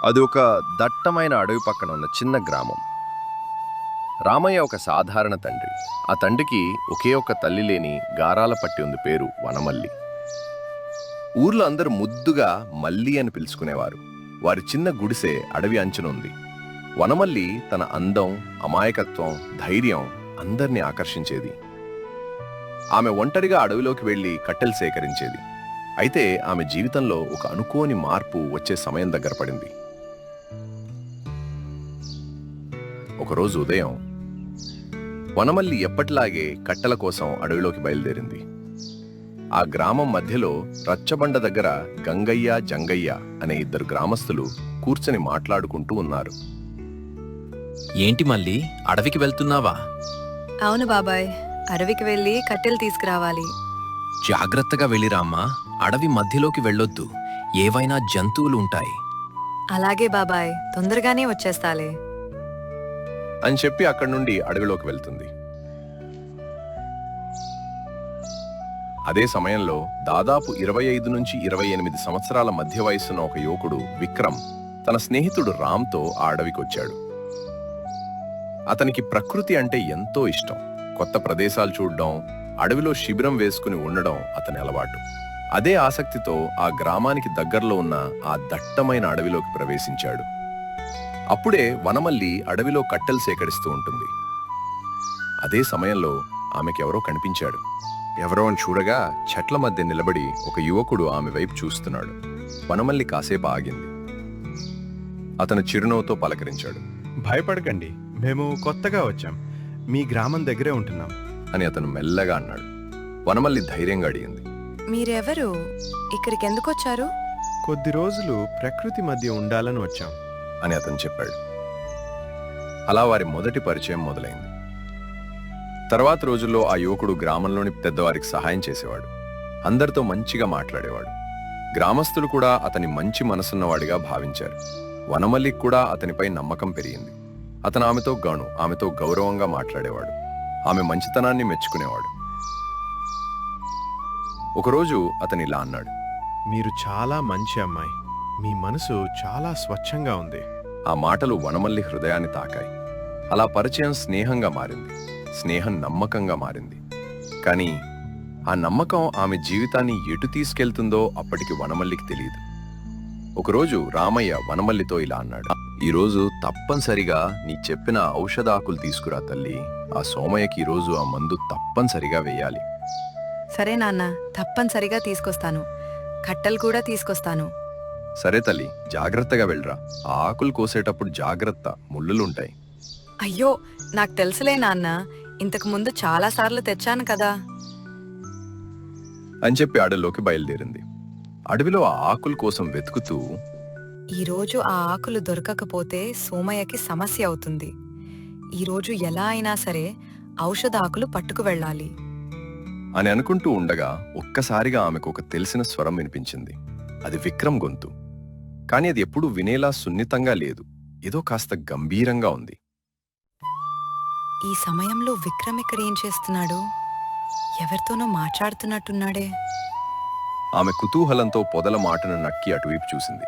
అది ఒక దట్టమైన అడవి పక్కన ఉన్న చిన్న గ్రామం. రామయ్య ఒక సాధారణ తండ్రి. ఆ తండ్రికి ఒకే ఒక్క తల్లి లేని గారాల పట్టి ఉంది, పేరు వనమల్లి. ఊర్లో అందరూ ముద్దుగా మల్లి అని పిలుచుకునేవారు. వారి చిన్న గుడిసె అడవి అంచునుంది. వనమల్లి తన అందం, అమాయకత్వం, ధైర్యం అందర్నీ ఆకర్షించేది. ఆమె ఒంటరిగా అడవిలోకి వెళ్లి కట్టెలు సేకరించేది. అయితే ఆమె జీవితంలో ఒక అనుకోని మార్పు వచ్చే సమయం దగ్గర పడింది. ఒకరోజు ఉదయం వనమల్లి ఎప్పటిలాగే కట్టెల కోసం అడవిలోకి బయలుదేరింది. ఆ గ్రామం మధ్యలో రచ్చబండ దగ్గర గంగయ్య, జంగయ్య అనే ఇద్దరు గ్రామస్తులు కూర్చొని మాట్లాడుకుంటూ ఉన్నారు. ఏంటి మళ్ళీ అడవికి వెళ్తున్నావా? అవును బాబాయ్, అడవికి వెళ్ళి కట్టెలు తీసుకురావాలి. జాగ్రత్తగా వెళ్ళిరామ్మా. అడవి మధ్యలోకి వెళ్ళొద్దు, ఏవైనా జంతువులు ఉంటాయి. అలాగే బాబాయ్, తొందరగానే వచ్చేస్తాలే. అని చెప్పి అక్కడి నుండి అడవిలోకి వెళ్తుంది. అదే సమయంలో దాదాపు 25 నుంచి 28 సంవత్సరాల మధ్య వయసున్న ఒక యువకుడు విక్రమ్ తన స్నేహితుడు రామ్తో ఆ అడవికి వచ్చాడు. అతనికి ప్రకృతి అంటే ఎంతో ఇష్టం. కొత్త ప్రదేశాలు చూడడం, అడవిలో శిబిరం వేసుకుని ఉండడం అతని అలవాటు. అదే ఆసక్తితో ఆ గ్రామానికి దగ్గరలో ఉన్న ఆ దట్టమైన అడవిలోకి ప్రవేశించాడు. అప్పుడే వనమల్లి అడవిలో కట్టెలు సేకరిస్తూ ఉంటుంది. అదే సమయంలో ఆమెకెవరో కనిపించాడు. ఎవరో అని చూడగా చెట్ల మధ్య నిలబడి ఒక యువకుడు ఆమె వైపు చూస్తున్నాడు. వనమల్లి కాసేపు ఆగింది. అతను చిరునవ్వుతో పలకరించాడు. భయపడకండి, మేము కొత్తగా వచ్చాం, మీ గ్రామం దగ్గరే ఉంటున్నాం అని అతను మెల్లగా అన్నాడు. వనమల్లి ధైర్యంగా అడిగింది. మీరెవరు? ఇక్కడికి ఎందుకు వచ్చారు? కొద్ది రోజులు ప్రకృతి మధ్య ఉండాలని వచ్చాం అని అతను చెప్పాడు. అలా వారి మొదటి పరిచయం మొదలైంది. తర్వాత రోజుల్లో ఆ యువకుడు గ్రామంలోని పెద్దవారికి సహాయం చేసేవాడు. అందరితో మంచిగా మాట్లాడేవాడు. గ్రామస్తులు కూడా అతని మంచి మనసున్నవాడిగా భావించారు. వనమల్లికి కూడా అతనిపై నమ్మకం పెరిగింది. అతను ఆమెతో గౌరవంగా మాట్లాడేవాడు. ఆమె మంచితనాన్ని మెచ్చుకునేవాడు. ఒకరోజు అతను ఇలా అన్నాడు. మీరు చాలా మంచి అమ్మాయి, మీ మనసు చాలా స్వచ్ఛంగా ఉంది. ఆ మాటలు వనమల్లి హృదయాన్ని తాకాయి. అలా పరిచయం స్నేహంగా మారింది. స్నేహం నమ్మకంగా మారింది. కానీ ఆ నమ్మకం ఆమె జీవితాన్ని ఎటు తీసుకెళ్తుందో అప్పటికి వనమల్లికి తెలియదు. ఒకరోజు రామయ్య వనమల్లితో ఇలా అన్నాడు. ఈరోజు తప్పనిసరిగా నీ చెప్పిన ఔషధాకులు తీసుకురా తల్లి. ఆ సోమయ్యకి ఈరోజు ఆ మందు తప్పనిసరిగా వేయాలి. సరే నాన్న, తప్పనిసరిగా తీసుకొస్తాను. కట్టెలు కూడా తీసుకొస్తాను. సరే తల్లి, జాగ్రత్తగా వెళ్ళరా. ఆ ఆకులు కోసేటప్పుడు జాగ్రత్త, ముళ్ళులుంటాయి. అయ్యో, నాకు తెలుసులే నాన్న, ఇంతకు ముందు చాలా సార్లు తెచ్చాను కదా. అని చెప్పి అడవిలోకి బయలుదేరింది. అడవిలో ఆ ఆకుల కోసం వెతుకుతూ, ఈరోజు ఆ ఆకులు దొరకకపోతే సోమయ్యకి సమస్య అవుతుంది. ఈరోజు ఎలా అయినా సరే ఔషధ ఆకులు పట్టుకు వెళ్ళాలి అని అనుకుంటూ ఉండగా ఒక్కసారిగా ఆమెకు ఒక తెలిసిన స్వరం వినిపించింది. అది విక్రమ్ గొంతు. కాని అది ఎప్పుడూ వినేలా సున్నితంగా లేదు, ఏదో కాస్త గంభీరంగా ఉంది. ఈ సమయంలో విక్రమ్ ఇక్కడ ఏం చేస్తున్నాడు? ఎవరితోనో మాట్లాడుతున్నట్టున్నాడే. ఆమె కుతూహలంతో పొదల మాటను నక్కి అటువైపు చూసింది.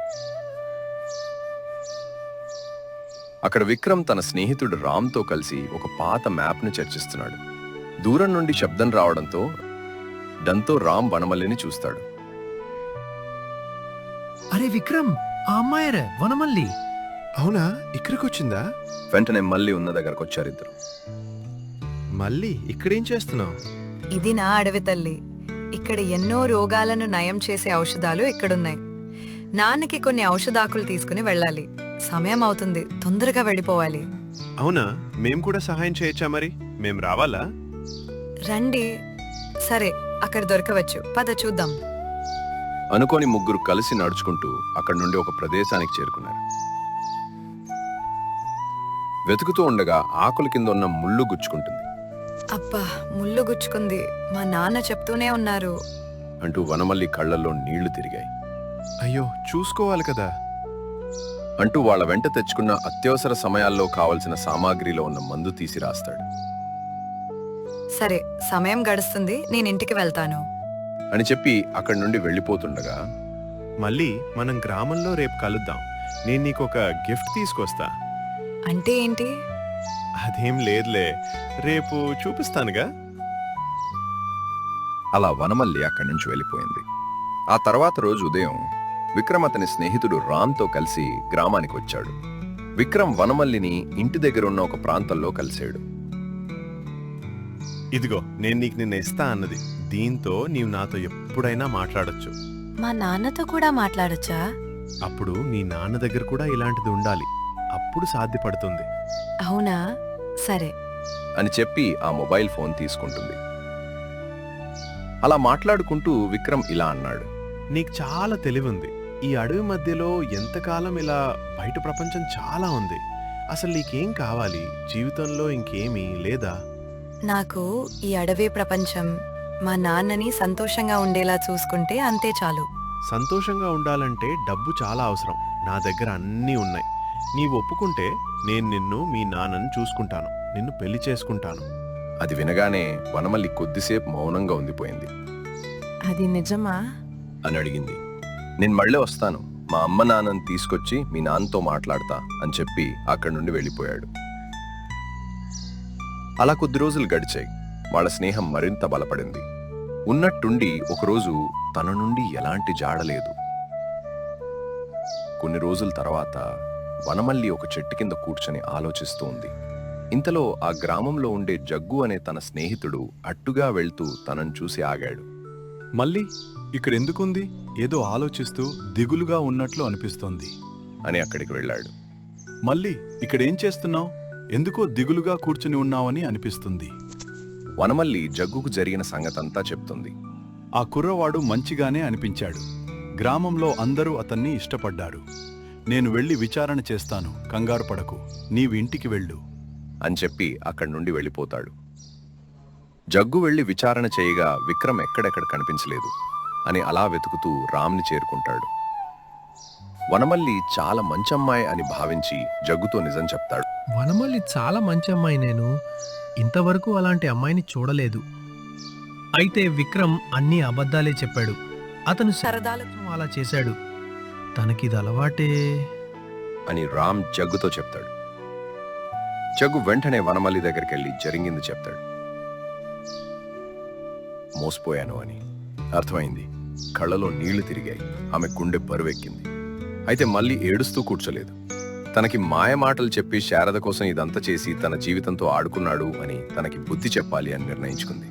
అక్కడ విక్రమ్ తన స్నేహితుడు రామ్తో కలిసి ఒక పాత మ్యాప్ను చర్చిస్తున్నాడు. దూరం నుండి శబ్దం రావడంతో రామ్ వనమల్లిని చూస్తాడు. అరే విక్రమ్, ఆ అమ్మాయరే వనమల్లి. అవునా, ఇక్కడికి వచ్చిందా? వెంటనే మళ్ళీ ఉన్న దగ్గరకు వచ్చారిద్దరు. మళ్ళీ ఇక్కడేం చేస్తున్నావు? ఇది నా అడవి తల్లి. ఇక్కడ ఎన్నో రోగాలను నయం చేసే ఔషధాలు ఇక్కడున్నాయి. నాన్నకి కొన్ని ఔషధాకులు తీసుకుని వెళ్ళాలి. సమయం అవుతుంది, తొందరగా వెళ్ళిపోవాలి. అవునా, మేం కూడా సహాయం చేయొచ్చా? మరి మేం రావాలా? రండి. సరే, అక్కడ దొరకవచ్చు, పద చూద్దాం. అనుకోని ముగ్గురు కలిసి నడుచుకుంటూ అక్కడి నుండి ఒక ప్రదేశానికి చేరుకున్నారు. వెతుకుతూ ఉండగా ఆకుల కింద ఉన్న ముళ్ళు గుచ్చుకుంటుంది అబ్బా, ముళ్ళు గుచ్చుకుంది, మా నాన్న చెప్తూనే ఉన్నారు అంటూ వనమల్లి కళ్ళల్లో నీళ్లు తిరిగాయి. అయ్యో, చూసుకోవాలి కదా అంటూ వాళ్ళ వెంట తెచ్చుకున్న అత్యవసర సమయాల్లో కావలసిన సామాగ్రిలో ఉన్న మందు తీసి రాస్తాడు. సరే, సమయం గడుస్తుంది, నేను ఇంటికి వెళ్తాను అని చెప్పి అక్కడి నుండి వెళ్ళిపోతుండగా మళ్ళీ మనం గ్రామంలో రేపు కలుద్దాం. నేను నీకు ఒక గిఫ్ట్ తీసుకొస్తా. అంటే ఏంటి? అదేం లేదులే, రేపు చూపిస్తానుగా. అలా వనమల్లి అక్కడి నుంచి వెళ్ళిపోయింది. ఆ తర్వాత రోజు ఉదయం విక్రమ్ అతని స్నేహితుడు రామ్తో కలిసి గ్రామానికి వచ్చాడు. విక్రమ్ వనమల్లిని ఇంటి దగ్గర ఉన్న ఒక ప్రాంతంలో కలిశాడు. ఇదిగో నేను నీకు నిన్న ఇస్తా అన్నది. దీంతో నీవు నాతో ఎప్పుడైనా మాట్లాడొచ్చు. మా నాన్నతో కూడా మాట్లాడొచ్చా? అప్పుడు నీ నాన్న దగ్గర కూడా ఇలాంటిది ఉండాలి. అప్పుడు సాధ్యపడుతుంది. అవునా? సరే. అని చెప్పి ఆ మొబైల్ ఫోన్ తీసుకుంటుంది. అలా మాట్లాడుకుంటూ విక్రమ్ ఇలా అన్నాడు. నీకు చాలా తెలివుంది. ఈ అడవి మధ్యలో ఎంతకాలం ఇలా బయట ప్రపంచం చాలా ఉంది. అసలు నీకేం కావాలి? జీవితంలో ఇంకేమీ లేదా? నాకు ఈ అడవి ప్రపంచం, మా నాన్నని సంతోషంగా ఉండేలా చూసుకుంటే అంతే చాలు. సంతోషంగా ఉండాలంటే డబ్బు చాలా అవసరం. నా దగ్గర అన్నీ ఉన్నాయి. నీవు ఒప్పుకుంటే నేను నిన్ను మీ నాన్నని చూసుకుంటాను, నిన్ను పెళ్లి చేసుకుంటాను. అది వినగానే వనమల్లి కొద్దిసేపు మౌనంగా ఉండిపోయింది. అది నిజమా? అని అడిగింది. నేను మళ్ళీ వస్తాను, మా అమ్మ నాన్నని తీసుకొచ్చి మీ నాన్నతో మాట్లాడతా అని చెప్పి అక్కడి నుండి వెళ్ళిపోయాడు. అలా కొద్ది రోజులు గడిచాయి. వాళ్ళ స్నేహం మరింత బలపడింది. ఉన్నట్టుండి ఒకరోజు తన నుండి ఎలాంటి జాడలేదు. కొన్ని రోజుల తర్వాత వనమల్లి ఒక చెట్టు కింద కూర్చొని ఆలోచిస్తూ ఉంది. ఇంతలో ఆ గ్రామంలో ఉండే జగ్గు అనే తన స్నేహితుడు అట్టుగా వెళ్తూ తనను చూసి ఆగాడు. మళ్ళీ ఇక్కడెందుకుంది? ఏదో ఆలోచిస్తూ దిగులుగా ఉన్నట్లు అనిపిస్తోంది అని అక్కడికి వెళ్ళాడు. మళ్ళీ ఇక్కడేం చేస్తున్నావు? ఎందుకో దిగులుగా కూర్చుని ఉన్నావని అనిపిస్తుంది. వనమల్లి జగ్గుకు జరిగిన సంగతంతా చెప్తుంది. ఆ కుర్రవాడు మంచిగానే అనిపించాడు. గ్రామంలో అందరూ అతన్ని ఇష్టపడ్డారు. నేను వెళ్ళి విచారణ చేస్తాను, కంగారు పడకు, నీవు ఇంటికి వెళ్ళు అని చెప్పి అక్కడి నుండి వెళ్ళిపోతాడు. జగ్గు వెళ్లి విచారణ చేయగా విక్రమ్ ఎక్కడెక్కడ కనిపించలేదు అని అలా వెతుకుతూ రామ్ని చేరుకుంటాడు. వనమల్లి చాలా మంచమ్మాయి అని భావించి జగ్గుతో నిజం చెప్తాడు. వనమల్లి చాలా మంచి అమ్మాయి. నేను ఇంతవరకు అలాంటి అమ్మాయిని చూడలేదు. అయితే విక్రమ్ అన్ని అబద్ధాలే చెప్పాడు. అతను సరదాలకు అలా చేశాడు. తనకిది అలవాటే అని రామ్ జగ్గుతో చెప్తాడు. జగ్గు వెంటనే వనమల్లి దగ్గరికి వెళ్ళి జరిగింది చెప్తాడు. మోసపోయాను అని అర్థమైంది. కళ్ళలో నీళ్లు తిరిగాయి. ఆమె గుండె బరువెక్కింది. అయితే మళ్ళీ ఏడుస్తూ కూర్చోలేదు. తనకి మాయ మాటలు చెప్పి శారద కోసం ఇదంతా చేసి తన జీవితంతో ఆడుకున్నాడు అని తనకి బుద్ధి చెప్పాలి అని నిర్ణయించుకుంది.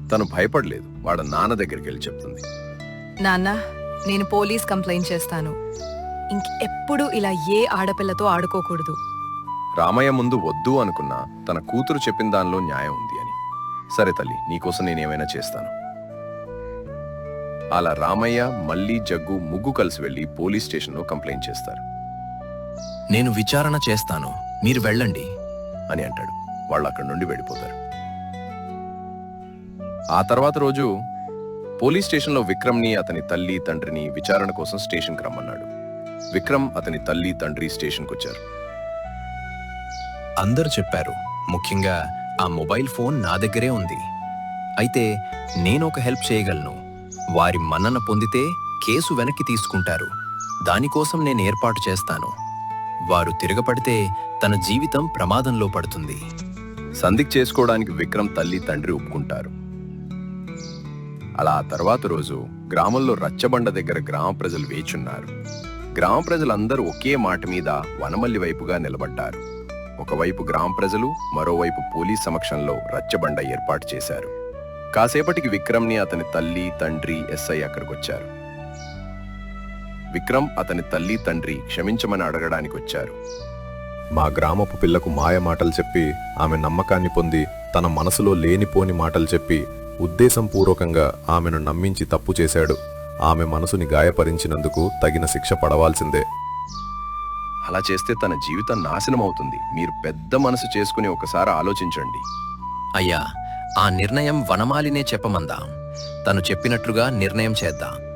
తను భయపడలేదు. వాళ్ళ నాన్న దగ్గరికి వెళ్ళి చెప్తుంది. నాన్న, నేను పోలీస్ కంప్లైంట్ చేస్తాను. ఇంకెప్పుడు ఇలా ఏ ఆడపిల్లతో ఆడుకోకూడదు. రామయ్య ముందు వద్దు అనుకున్నా తన కూతురు చెప్పిన దానిలో న్యాయం ఉంది అని. సరే తల్లి, నీకోసం నేనేమైనా చేస్తాను. అలా రామయ్య, మళ్ళీ జగ్గు ముగ్గు కలిసి వెళ్లి పోలీస్ స్టేషన్లో కంప్లైంట్ చేస్తారు. నేను విచారణ చేస్తాను, మీరు వెళ్ళండి అని అంటాడు. వాళ్ళు అక్కడి నుండి వెళ్ళిపోతారు. ఆ తర్వాత రోజు పోలీస్ స్టేషన్లో విక్రమ్ని, అతని తల్లి తండ్రిని విచారణ కోసం స్టేషన్కి రమ్మన్నాడు. విక్రమ్, అతని తల్లి తండ్రి స్టేషన్కి వచ్చారు. అందరూ చెప్పారు, ముఖ్యంగా ఆ మొబైల్ ఫోన్ నా దగ్గరే ఉంది. అయితే నేను ఒక హెల్ప్ చేయగలను. వారి మన్నన పొందితే కేసు వెనక్కి తీసుకుంటారు. దానికోసం నేను ఏర్పాటు చేస్తాను. వారు తిరగపడితే తన జీవితం ప్రమాదంలో పడుతుంది. సంధికి చేసుకోవడానికి విక్రమ్ తల్లి తండ్రి ఒప్పుకుంటారు. అలా ఆ తర్వాత రోజు గ్రామంలో రచ్చబండ దగ్గర గ్రామ ప్రజలు వేచున్నారు. గ్రామ ప్రజలందరూ ఒకే మాట మీద వనమల్లి వైపుగా నిలబడ్డారు. ఒకవైపు గ్రామ ప్రజలు, మరోవైపు పోలీస్ సమక్షంలో రచ్చబండ ఏర్పాటు చేశారు. కాసేపటికి విక్రమ్ని, అతని తల్లి తండ్రి ఎస్ఐ అక్కడికొచ్చారు. విక్రమ్, అతని తల్లి తండ్రి క్షమించమని అడగడానికి వచ్చారు. మా గ్రామపు పిల్లకు మాయ మాటలు చెప్పి ఆమె నమ్మకాన్ని పొంది తన మనసులో లేనిపోని మాటలు చెప్పి ఉద్దేశంపూర్వకంగా ఆమెను నమ్మించి తప్పు చేశాడు. ఆమె మనసుని గాయపరిచినందుకు తగిన శిక్ష పడవాల్సిందే. అలా చేస్తే తన జీవితం నాశనం అవుతుంది. మీరు పెద్ద మనసు చేసుకుని ఒకసారి ఆలోచించండి. అయ్యా, ఆ నిర్ణయం వనమాలినే చెప్పమందాం. తను చెప్పినట్లుగా నిర్ణయం చేద్దాం.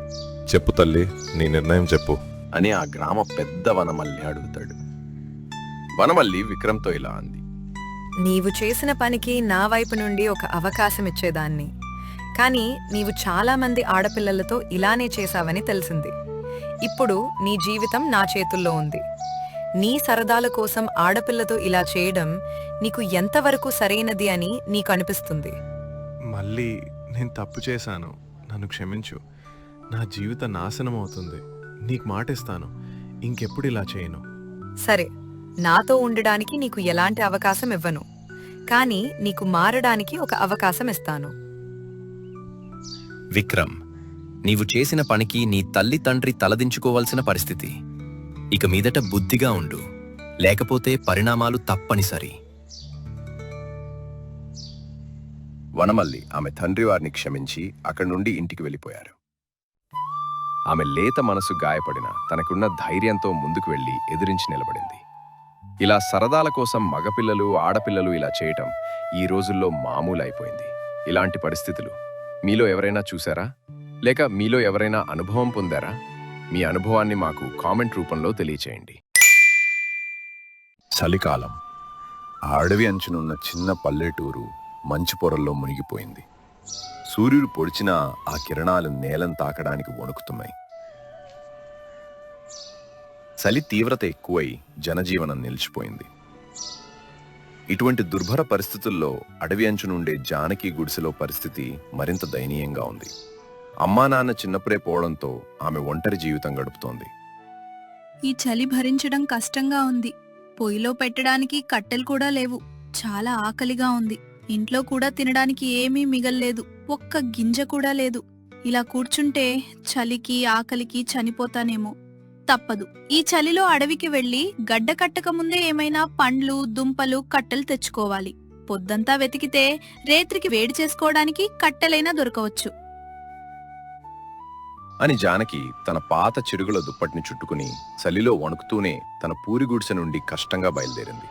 చెప్పు తల్లి, నీ నిర్ణయం చెప్పు అని ఆ గ్రామ పెద్ద వనమల్లి అడుగుతాడు. వనమల్లి విక్రమ్తో ఇలా అంది. నీవు చేసిన పనికి నా వైపు నుండి ఒక అవకాశం ఇచ్చేదాన్ని. కానీ నీవు చాలా మంది ఆడపిల్లలతో ఇలానే చేశావని తెలిసింది. ఇప్పుడు నీ జీవితం నా చేతుల్లో ఉంది. నీ సరదాల కోసం ఆడపిల్లతో ఇలా చేయడం నీకు ఎంతవరకు సరైనది అని నీకు అనిపిస్తుంది? మళ్ళీ నేను తప్పు చేశాను, నన్ను క్షమించు. నా జీవిత నాశనం అవుతుంది. నీకు మాటిస్తాను, ఇంకెప్పుడు ఇలా చేయను. సరే, నాతో ఉండడానికి నీకు ఎలాంటి అవకాశం ఇవ్వను, కానీ నీకు మారడానికి ఒక అవకాశం ఇస్తాను. విక్రమ్, నీవు చేసిన పనికి నీ తల్లి తండ్రి తలదించుకోవాల్సిన పరిస్థితి. ఇక మీదట బుద్ధిగా ఉండు, లేకపోతే పరిణామాలు తప్పనిసరి. వనమల్లి ఆమె తండ్రి వారిని క్షమించి అక్కడి నుండి ఇంటికి వెళ్ళిపోయారు. ఆమె లేత మనసు గాయపడిన తనకున్న ధైర్యంతో ముందుకు వెళ్లి ఎదిరించి నిలబడింది. ఇలా సరదాల కోసం మగపిల్లలు ఆడపిల్లలు ఇలా చేయటం ఈ రోజుల్లో మామూలు అయిపోయింది. ఇలాంటి పరిస్థితులు మీలో ఎవరైనా చూసారా? లేక మీలో ఎవరైనా అనుభవం పొందారా? మీ అనుభవాన్ని మాకు కామెంట్ రూపంలో తెలియచేయండి. చలికాలం. ఆ అడవి అంచునున్న చిన్న పల్లెటూరు మంచు పొరల్లో మునిగిపోయింది. సూర్యుడు పొడిచినా ఆ కిరణాలు నేలను తాకడానికి వణుకుతున్నాయి. చలి తీవ్రత ఎక్కువై జనజీవనం నిలిచిపోయింది. ఇటువంటి దుర్భర పరిస్థితుల్లో అడవి అంచు నుండే జానకి గుడిసెలో పరిస్థితి మరింత దయనీయంగా ఉంది. అమ్మా నాన్న చిన్నప్పుడే పోవడంతో ఆమె ఒంటరి జీవితం గడుపుతోంది. ఈ చలి భరించడం కష్టంగా ఉంది. పొయ్యిలో పెట్టడానికి కట్టెలు కూడా లేవు. చాలా ఆకలిగా ఉంది. ఇంట్లో కూడా తినడానికి ఏమీ మిగల్లేదు. ఒక్క గింజ కూడా లేదు. ఇలా కూర్చుంటే చలికి ఆకలికి చనిపోతానేమో. తప్పదు. ఈ చలిలో అడవికి వెళ్లి గడ్డ కట్టక ముందే ఏమైనా పండ్లు దుంపలు కట్టెలు తెచ్చుకోవాలి. పొద్దంతా వెతికితే రేత్రికి వేడి చేసుకోవడానికి కట్టెలైనా దొరకవచ్చు అని జానకి తన పాత చిరుగుల దుప్పటిని చుట్టుకుని చలిలో వణుకుతూనే తన పూరి గుడిసె నుండి కష్టంగా బయలుదేరింది.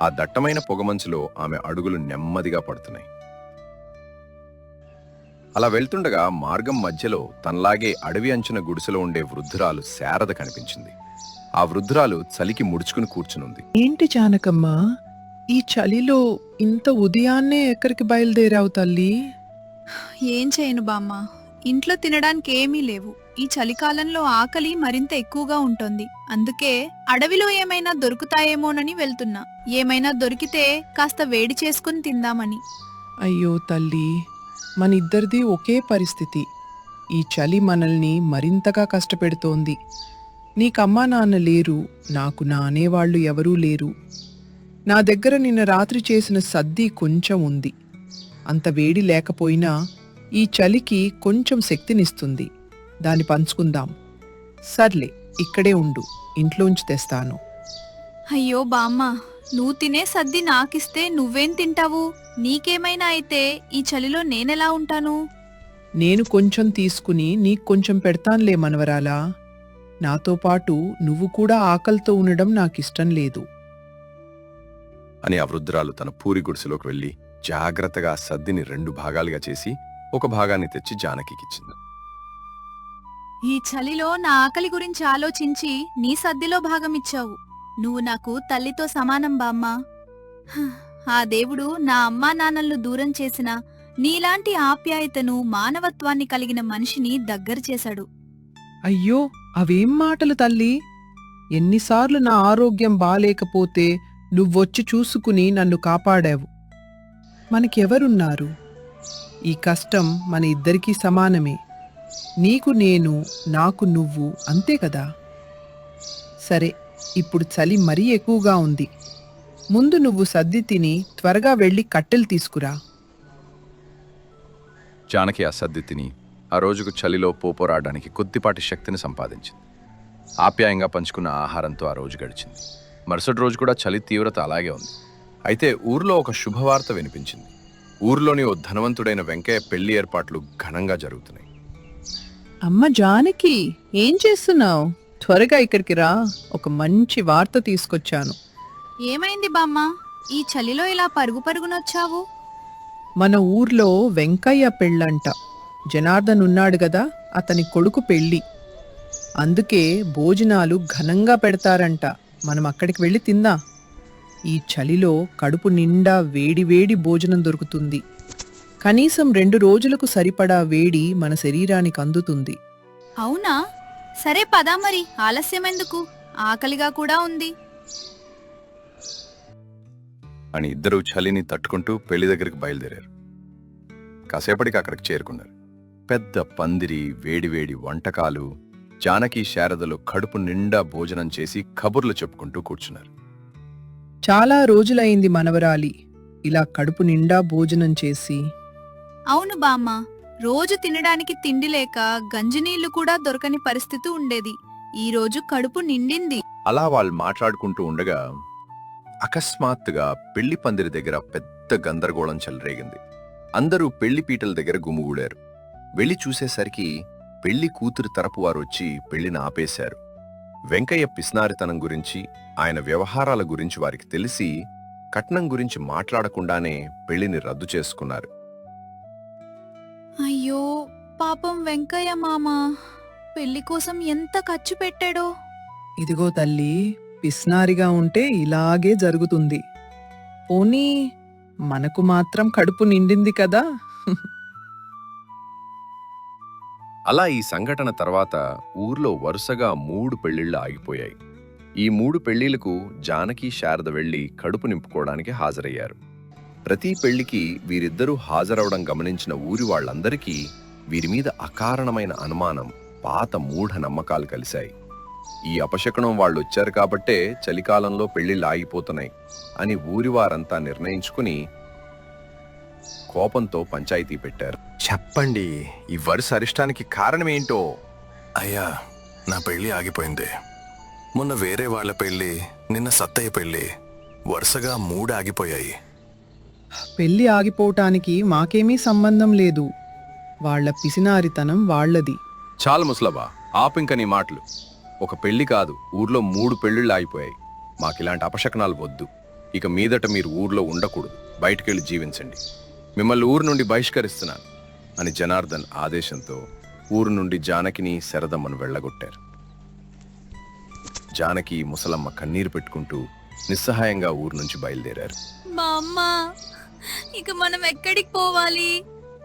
ఆ దట్టమైన పొగమంచులో ఆమె అడుగులు నెమ్మదిగా పడుతున్నాయి. అలా వెళ్తుండగా మార్గం మధ్యలో తనలాగే అడవి అంచున గుడిసెలో ఉండే వృద్ధురాలు శారద కనిపించింది. ఆ వృద్ధురాలు చలికి ముడుచుకుని కూర్చునుంది. ఏంటి జానకమ్మా, ఈ చలిలో ఇంత ఉదయాన్నే ఎక్కడికి బయలుదేరావు తల్లి? ఏం చేయను బామ్మ, ఇంట్లో తినడానికి ఏమీ లేవు. ఈ చలికాలంలో ఆకలి మరింత ఎక్కువగా ఉంటుంది. అందుకే అడవిలో ఏమైనా దొరుకుతాయేమోనని వెళ్తున్నా. ఏమైనా దొరికితే కాస్త వేడి చేసుకుని తిందామని. అయ్యో తల్లి, మనిద్దరిది ఒకే పరిస్థితి. ఈ చలి మనల్ని మరింతగా కష్టపెడుతోంది. నీకమ్మా నాన్న లేరు, నాకు నా అనేవాళ్లు ఎవరూ లేరు. నా దగ్గర నిన్న రాత్రి చేసిన సద్ది కొంచెం ఉంది. అంత వేడి లేకపోయినా ఈ చలికి కొంచెం శక్తినిస్తుంది. దాన్ని పంచుకుందాం. సర్లే, ఇక్కడే ఉండు, ఇంట్లోంచి తెస్తాను. అయ్యో బామ్మ, నువ్వు తినే సద్ది నాకిస్తే నువ్వేం తింటావు? నీకేమైనా అయితే ఈ చలిలో నేనెలా ఉంటాను? నేను కొంచెం తీసుకుని నీకు కొంచెం పెడతానులే మనవరాలా. నాతో పాటు నువ్వు కూడా ఆకలితో ఉండడం నాకిష్టం లేదు అని ఆ వృద్ధురాలు తన పూరి గుడిసెలోకి వెళ్లి జాగ్రత్తగా సద్దిని 2 భాగాలుగా చేసి ఒక భాగాన్ని తెచ్చి జానకికిచ్చింది. ఈ చలిలో నా ఆకలి గురించి ఆలోచించి నీ సద్దిలో భాగమిచ్చావు. నువ్వు నాకు తల్లితో సమానం బామ్మ. ఆ దేవుడు నా అమ్మా నాన్నలను దూరం చేసిన నీలాంటి ఆప్యాయతను మానవత్వాన్ని కలిగిన మనిషిని దగ్గర చేశాడు. అయ్యో, అవేం మాటలు తల్లి! ఎన్నిసార్లు నా ఆరోగ్యం బాలేకపోతే నువ్వొచ్చి చూసుకుని నన్ను కాపాడావు. మనకెవరున్నారు? ఈ కష్టం మన ఇద్దరికీ సమానమే. నీకు నేను, నాకు నువ్వు, అంతే కదా. సరే, ఇప్పుడు చలి మరీ ఎక్కువగా ఉంది. ముందు నువ్వు సద్ది తిని త్వరగా వెళ్ళి కట్టెలు తీసుకురా. జానకి ఆ సద్ది తిని ఆ రోజుకు చలిలో పోపోరాడడానికి కొద్దిపాటి శక్తిని సంపాదించింది. ఆప్యాయంగా పంచుకున్న ఆహారంతో ఆ రోజు గడిచింది. మరుసటి రోజు కూడా చలి తీవ్రత అలాగే ఉంది. అయితే ఊర్లో ఒక శుభవార్త వినిపించింది. ఊర్లోని ఓ ధనవంతుడైన వెంకయ్య పెళ్లి ఏర్పాట్లు ఘనంగా జరుగుతున్నాయి. అమ్మ జానకి, ఏం చేస్తున్నావు? త్వరగా ఇక్కడికి రా, ఒక మంచి వార్త తీసుకొచ్చాను. ఏమైంది బామ్మ, ఈ చలిలో ఇలా పరుగు పరుగునొచ్చావు? మన ఊర్లో వెంకయ్య పెళ్ళంట. జనార్దన్ ఉన్నాడు గదా, అతని కొడుకు పెళ్ళి. అందుకే భోజనాలు ఘనంగా పెడతారంట. మనం అక్కడికి వెళ్ళి తిందా. ఈ చలిలో కడుపు నిండా వేడివేడి భోజనం దొరుకుతుంది. కనీసం 2 రోజులకు సరిపడా వేడి మన శరీరానికి అందుతుంది. అవునా? సరే పదా మరి, ఆలస్యం ఎందుకు, ఆకలిగా కూడా ఉంది. అని ఇద్దరూ చలిని తట్టుకుంటూ పెళ్లి దగ్గరికి బయలుదేరారు. కాసేపటికి అక్కడికి చేరుకున్నారు. పెద్ద పందిరి, వేడివేడి వంటకాలు, జానకి శారదలు కడుపు నిండా భోజనం చేసి కబుర్లు చెప్పుకుంటూ కూర్చున్నారు. చాలా రోజులైంది మనవరాలి ఇలా కడుపు నిండా భోజనం చేసి. అవును బామ్మ, రోజు తినడానికి తిండి లేక గంజినీళ్లు కూడా దొరకని పరిస్థితి ఉండేది. ఈ రోజు కడుపు నిండింది. అలా వాళ్ళు మాట్లాడుకుంటూ ఉండగా అకస్మాత్తుగా పెళ్లి పందిరి దగ్గర పెద్ద గందరగోళం చెలరేగింది. అందరూ పెళ్లి పీటల దగ్గర గుమిగూడారు. వెళ్లి చూసేసరికి పెళ్లి కూతురు తరపు వారు వచ్చి పెళ్లిని ఆపేశారు. వెంకయ్య పిస్నారితనం గురించి, ఆయన వ్యవహారాల గురించి వారికి తెలిసి కట్నం గురించి మాట్లాడకుండానే పెళ్లిని రద్దు చేసుకున్నారు. అయ్యో పాపం వెంకయ్య మామ, పెళ్లి కోసం ఎంత ఖర్చు పెట్టాడో. ఇదిగో తల్లి, పిస్నారిగా ఉంటే ఇలాగే జరుగుతుంది. పోనీ మనకు మాత్రం కడుపు నిండింది కదా. అలా ఈ సంఘటన తర్వాత ఊర్లో వరుసగా 3 పెళ్లిళ్లు ఆగిపోయాయి. ఈ 3 పెళ్లిళ్లకు జానకి, శారద వెళ్లి కడుపు నింపుకోవడానికి హాజరయ్యారు. ప్రతి పెళ్లికి వీరిద్దరూ హాజరవడం గమనించిన ఊరి వాళ్లందరికీ వీరి మీద అకారణమైన అనుమానం, పాత మూఢ నమ్మకాలు కలిశాయి. ఈ అపశకునం వాళ్ళొచ్చారు కాబట్టే చలికాలంలో పెళ్లిళ్ళు ఆగిపోతున్నాయి అని ఊరివారంతా నిర్ణయించుకుని కోపంతో పంచాయతీ పెట్టారు. చెప్పండి, ఈ వరుస అరిష్టానికి కారణమేంటో? అయ్యా, నా పెళ్లి ఆగిపోయింది. మొన్న వేరే వాళ్ళ పెళ్లి, నిన్న సత్తయ్య పెళ్లి, వరుసగా 3 ఆగిపోయాయి. పెళ్లి ఆగిపోవటానికి మాకేమీ సంబంధం లేదు. వాళ్ళ పిసినారితనం వాళ్ళది. చాలు ముసలబా, ఆపింక నీ మాటలు. ఒక పెళ్లి కాదు, ఊర్లో 3 పెళ్లిళ్ళు ఆగిపోయాయి. మాకిలాంటి అపశకనాలు వద్దు. ఇక మీదట మీరు ఊర్లో ఉండకూడదు, బయటికెళ్ళి జీవించండి. మిమ్మల్ని ఊరు నుండి బహిష్కరిస్తున్నాను అని జనార్దన్ ఆదేశంతో ఊరు నుండి జానకిని, శరదమ్మను వెళ్లగొట్టారు. జానకి, ముసలమ్మ కన్నీరు పెట్టుకుంటూ నిస్సహాయంగా ఊరు నుంచి బయలుదేరారు. మా అమ్మ, ఇక మనం ఎక్కడికి పోవాలి?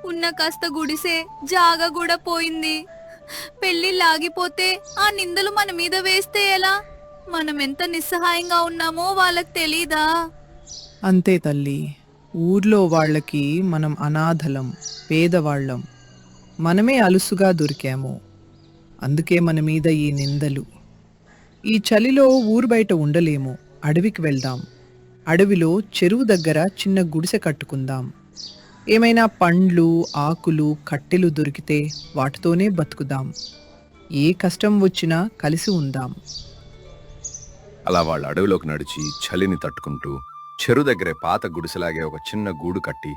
ఉన్న కాస్త గుడిసే, జాగా కూడా పోయింది. పెళ్లి లాగిపోతే ఆ నిందలు మన మీద వేస్తే ఎలా? మనం ఎంత నిస్సహాయంగా ఉన్నామో వాళ్ళకి తెలీదా? అంతే తల్లి, ఊర్లో వాళ్ళకి మనం అనాథలం, పేదవాళ్ళం. మనమే అలుసుగా దొరికాము. అందుకే మన మీద ఈ నిందలు. ఈ చలిలో ఊరు బయట ఉండలేము, అడవికి వెళ్దాం. అడవిలో చెరువు దగ్గర చిన్న గుడిసె కట్టుకుందాం. ఏమైనా పండ్లు, ఆకులు, కట్టెలు దొరికితే వాటితోనే బతుకుదాం. ఏ కష్టం వచ్చినా కలిసి ఉందాం. అలా వాళ్ళ అడవిలోకి నడిచి చలిని తట్టుకుంటూ చెరువు దగ్గరే పాత గుడిసెలాగే ఒక చిన్న గూడు కట్టి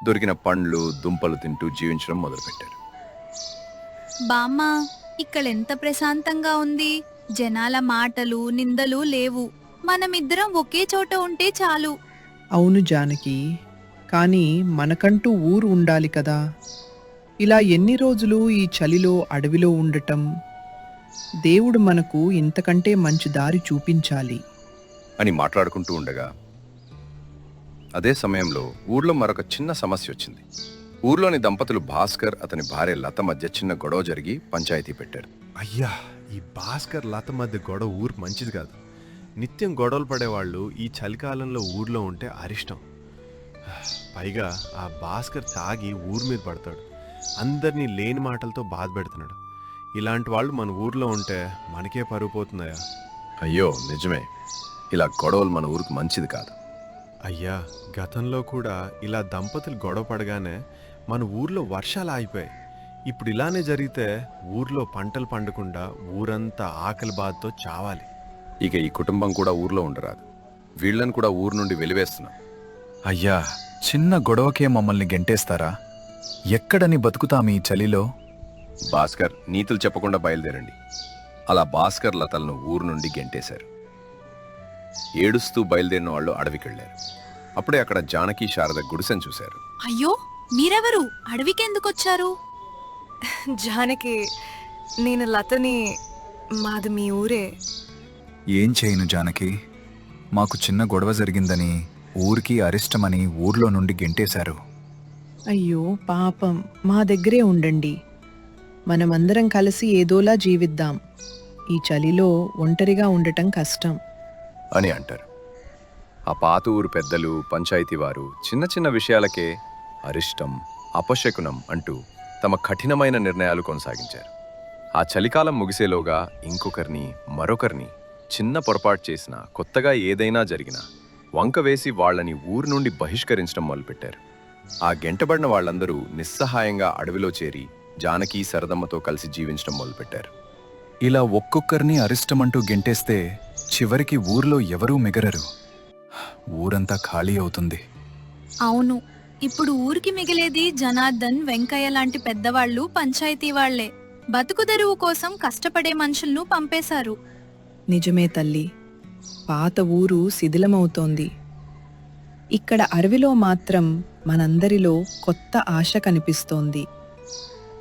దొరికిన పండ్లు, దుంపలు తింటూ జీవించడం మొదలుపెట్టారు. బామ్మ, ఇక్కడ ఎంత ప్రశాంతంగా ఉంది. జనాల మాటలు, నిందలు లేవు. మనమిద్దరం ఒకే చోట ఉంటే చాలు. అవును జానకి, కానీ మనకంటూ ఊరు ఉండాలి కదా. ఇలా ఎన్ని రోజులు ఈ చలిలో అడవిలో ఉండటం? దేవుడు మనకు ఇంతకంటే మంచి దారి చూపించాలి అని మాట్లాడుకుంటూ ఉండగా అదే సమయంలో ఊర్లో మరొక చిన్న సమస్య వచ్చింది. ఊర్లోని దంపతులు భాస్కర్, అతని భార్య లత మధ్య చిన్న గొడవ జరిగి పంచాయతీ పెట్టారు. అయ్యా, ఈ భాస్కర్ లత మధ్య గొడవ ఊరు మంచిది కాదు. నిత్యం గొడవలు పడేవాళ్ళు ఈ చలికాలంలో ఊర్లో ఉంటే అరిష్టం. పైగా ఆ భాస్కర్ తాగి ఊరి మీద పడతాడు. అందరినీ లేని మాటలతో బాధ పెడుతున్నాడు. ఇలాంటి వాళ్ళు మన ఊర్లో ఉంటే మనకే పరుగు పోతున్నాయా? అయ్యో నిజమే, ఇలా గొడవలు మన ఊరికి మంచిది కాదు. అయ్యా, గతంలో కూడా ఇలా దంపతులు గొడవ పడగానే మన ఊర్లో వర్షాలు ఆగిపోయాయి. ఇప్పుడు ఇలానే జరిగితే ఊర్లో పంటలు పండకుండా ఊరంతా ఆకలి బాధతో చావాలి. ఇక ఈ కుటుంబం కూడా ఊర్లో ఉండరాదు. వీళ్ళని కూడా ఊరు నుండి వెలివేస్తున్నాం. అయ్యా, చిన్న గొడవకే మమ్మల్ని గెంటేస్తారా? ఎక్కడని బతుకుతాం ఈ చలిలో? భాస్కర్, నీతులు చెప్పకుండా బయలుదేరండి. అలా భాస్కర్ లతలను ఊరు నుండి గెంటేశారు. ఏడుస్తూ బయలుదేరిన వాళ్ళు అడవికెళ్లారు. అప్పుడే అక్కడ జానకి, శారద గుడిసెను చూశారు. అయ్యో, మీరెవరు? అడవికెందుకొచ్చారు? జానకి, నేను లతని. మాది మీ ఊరే. ఏం చేయను జానకి, మాకు చిన్న గొడవ జరిగిందని ఊరికి అరిష్టమని ఊర్లో నుండి గెంటేశారు. అయ్యో పాపం, మా దగ్గరే ఉండండి. మనమందరం కలిసి ఏదోలా జీవిద్దాం. ఈ చలిలో ఒంటరిగా ఉండటం కష్టం. అని అంటారు. ఆ పాత ఊరు పెద్దలు, పంచాయతీ వారు చిన్న చిన్న విషయాలకే అరిష్టం, అపశకునం అంటూ తమ కఠినమైన నిర్ణయాలు కొనసాగించారు. ఆ చలికాలం ముగిసేలోగా ఇంకొకరిని, మరొకరిని చిన్న పొరపాటు చేసినా, కొత్తగా ఏదైనా జరిగినా వంక వేసి వాళ్ళని ఊరు నుండి బహిష్కరించడం మొదలుపెట్టారు. ఆ గెంటబడిన వాళ్ళందరూ నిస్సహాయంగా అడవిలో చేరి జానకి, సరదమ్మతో కలిసి జీవించడం మొదలుపెట్టారు. ఇలా ఒక్కొక్కరిని అరిష్టమంటూ గెంటేస్తే చివరికి ఊర్లో ఎవరూ మిగరరు. ఊరంతా ఖాళీ అవుతుంది. అవును, ఇప్పుడు ఊరికి మిగిలేది జనార్దన్, వెంకయ్య లాంటి పెద్దవాళ్ళు, పంచాయతీ వాళ్లే. బతుకుదెరువు కోసం కష్టపడే మనుషులను పంపేశారు. నిజమే తల్లి, పాత ఊరు శిథిలమవుతోంది. ఇక్కడ అడవిలో మాత్రం మనందరిలో కొత్త ఆశ కనిపిస్తోంది.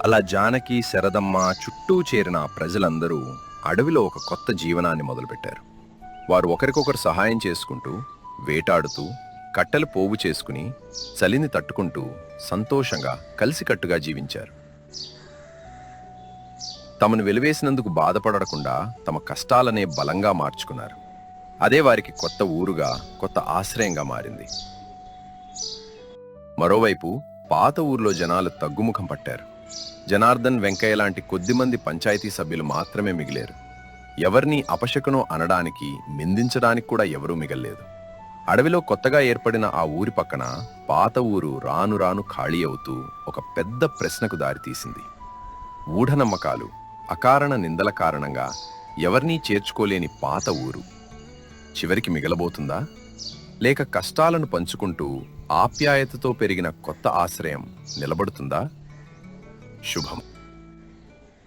అలా జానకి, శరదమ్మ చుట్టూ చేరిన ఆ ప్రజలందరూ అడవిలో ఒక కొత్త జీవనాన్ని మొదలుపెట్టారు. వారు ఒకరికొకరు సహాయం చేసుకుంటూ, వేటాడుతూ, కట్టెలు పోగు చేసుకుని, చలిని తట్టుకుంటూ సంతోషంగా కలిసికట్టుగా జీవించారు. తమను వెలివేసినందుకు బాధపడకుండా తమ కష్టాలనే బలంగా మార్చుకున్నారు. అదే వారికి కొత్త ఊరుగా, కొత్త ఆశ్రయంగా మారింది. మరోవైపు పాత ఊర్లో జనాలు తగ్గుముఖం పట్టారు. జనార్దన్, వెంకయ్య లాంటి కొద్దిమంది పంచాయతీ సభ్యులు మాత్రమే మిగిలేరు. ఎవరినీ అపశకునం అనడానికి, నిందించడానికి కూడా ఎవరూ మిగల్లేదు. అడవిలో కొత్తగా ఏర్పడిన ఆ ఊరి పక్కన పాత ఊరు రాను రాను ఖాళీ అవుతూ ఒక పెద్ద ప్రశ్నకు దారితీసింది. మూఢనమ్మకాలు, అకారణ నిందల కారణంగా ఎవరినీ చేర్చుకోలేని పాత ఊరు చివరికి మిగలబోతుందా? లేక కష్టాలను పంచుకుంటూ ఆప్యాయతతో పెరిగిన కొత్త ఆశ్రయం నిలబడుతుందా? శుభం.